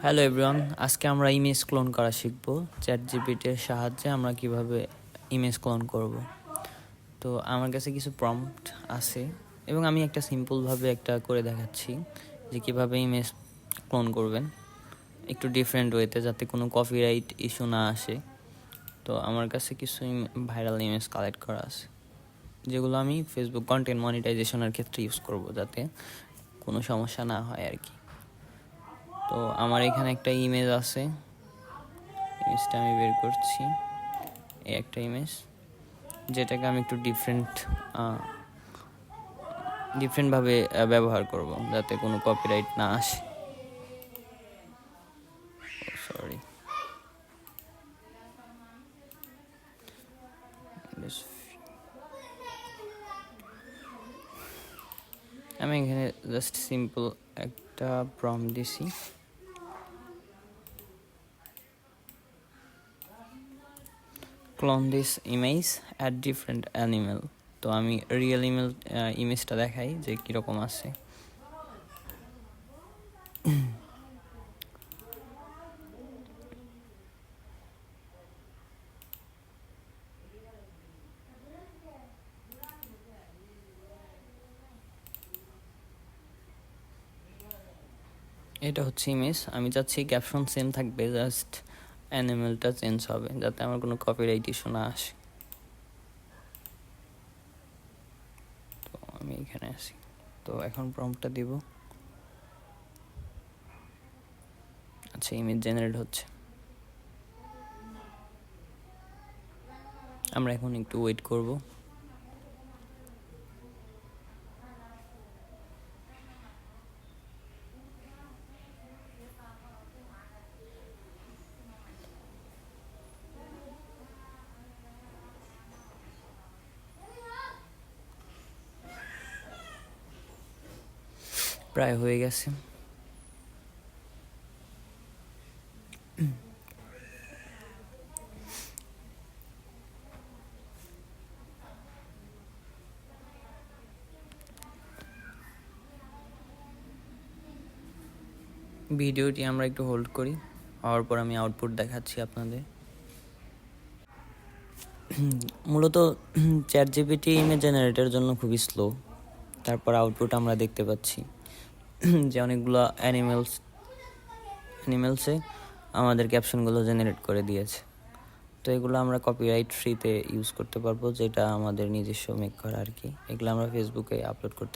Hello everyone, আজকে আমরা image clone করা শিখব। চ্যাট জিপিটির সাহায্যে আমরা কিভাবে ইমেজ ক্লোন করব। তো আমার কাছে কিছু প্রম্পট আছে এবং আমি একটা সিম্পলভাবে একটা করে দেখাচ্ছি যে কিভাবে ইমেজ ক্লোন করবেন একটু ডিফারেন্ট ওয়েতে, যাতে কোনো কপিরাইট ইস্যু না আসে। তো আমার কাছে কিছু ভাইরাল ইমেজ কালেক্ট করা আছে, যেগুলো আমি ফেসবুক কন্টেন্ট মনিটাইজেশনের ক্ষেত্রে ইউজ করব, যাতে কোনো সমস্যা না হয় আর কি। তো আমার এখানে একটা ইমেজ আছে, ইমেজটা আমি বের করছি। এই একটা ইমেজ, যেটাকে আমি একটু ডিফারেন্টভাবে ব্যবহার করব, যাতে কোনো কপিরাইট না আসে। সরি, আমি এখানে জাস্ট সিম্পল একটা প্রম্পট দিছি। Clone this image at different animal. তো আমি রিয়েল ইমেজটা দেখাই যে কীরকম আছে। এটা হচ্ছে ইমেজ। আমি চাচ্ছি ক্যাপশন সেম থাকবে, জাস্ট অ্যানিমেলটা চেঞ্জ হবে, যাতে আমার কোনো কপিরাইট ইস্যু না আসে। তো আমি এখানে আছি, তো এখন প্রম্পটটা দিব। আচ্ছা, ইমেজ জেনারেট হচ্ছে। আমরা এখন একটু ওয়েট করব। প্রায় হয়ে গেছে। ভিডিওটি আমরা একটু হোল্ড করি, হওয়ার পর আমি আউটপুট দেখাচ্ছি আপনাদের। মূলত চ্যাট জিপিটি ইমেজ জেনারেটের জন্য খুবই স্লো। তারপর আউটপুট আমরা দেখতে পাচ্ছি যে অনেকগুলো অ্যানিমেলসে আমাদের ক্যাপশনগুলো জেনারেট করে দিয়েছে। তো এগুলো আমরা কপিরাইট ফ্রিতে ইউজ করতে পারবো, যেটা আমাদের নিজস্ব মেক করা আর কি। এগুলো আমরা ফেসবুকে আপলোড করতে পারি।